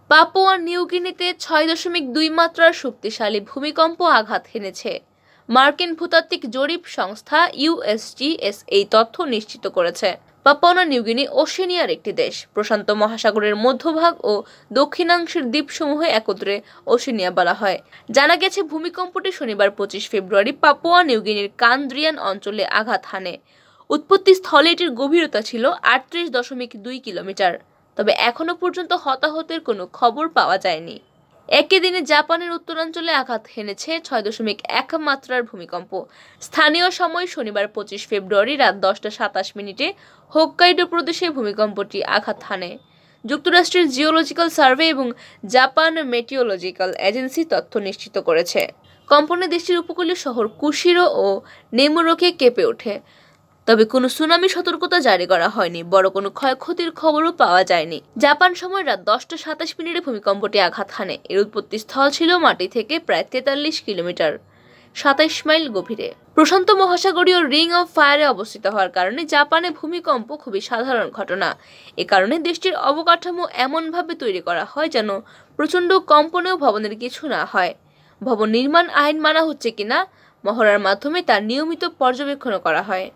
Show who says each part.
Speaker 1: Papua নিউগিনিতে 6.2 মাত্রার শক্তিশালী ভূমিকম্প আঘাত হেনেছে। মার্কিন ভূতাত্ত্বিক জরিপ সংস্থা ইউএসজিএস এই তথ্য নিশ্চিত করেছে। পাপুয়া নিউগিনি ওশেনিয়ার একটি দেশ। প্রশান্ত মহাসাগরের মধ্যভাগ ও দক্ষিণাংশের দ্বীপসমূহে একত্রে ওশেনিয়া বলা হয়। জানা গেছে, ভূমিকম্পটি শনিবার 25 ফেব্রুয়ারি পাপুয়া নিউগিনির কান্দ্রিয়ান অঞ্চলে আঘাত হানে। উৎপত্তি স্থলে এটির গভীরতা ছিল 38.2 কিলোমিটার। তবে এখনো পর্যন্ত হতাহতের কোনো খবর পাওয়া যায়নি। একই দিনে জাপানের উত্তরাঞ্চলে আঘাত হেনেছে 6.1 মাত্রার ভূমিকম্প। স্থানীয় সময় শনিবার 25 ফেব্রুয়ারি রাত 10:27 হোক্কাইডো প্রদেশে ভূমিকম্পটি আঘাত হানে। যুক্তরাষ্ট্রের জিওলজিক্যাল সার্ভে এবং জাপান মেটিওলজিক্যাল এজেন্সি তথ্য নিশ্চিত করেছে। কম্পনে দেশটির উপকূলীয় শহর কুশিরো ও নেমুরোকে কেঁপে ওঠে। তবে কোনো সুনামি সতর্কতা জারি করা হয়নি। বড় কোনো ক্ষয়ক্ষতির খবরও পাওয়া যায়নি। জাপান সময় রাত 10:27 ভূমিকম্পটি আঘাত হানে। এর উৎপত্তি স্থল ছিল মাটি থেকে প্রায় 43 কিলোমিটার, 27 মাইল গভীরে। প্রশান্ত মহাসাগরীয় রিং অফ ফায়ারে অবস্থিত হওয়ার কারণে জাপানে ভূমিকম্প খুবই সাধারণ ঘটনা। এ কারণে দেশটির অবকাঠামো এমনভাবে তৈরি করা হয় যেন প্রচণ্ড কম্পনেও ভবনের কিছু না হয়। ভবন নির্মাণ আইন মানা হচ্ছে কিনা মহড়ার মাধ্যমে তার নিয়মিত পর্যবেক্ষণ করা হয়।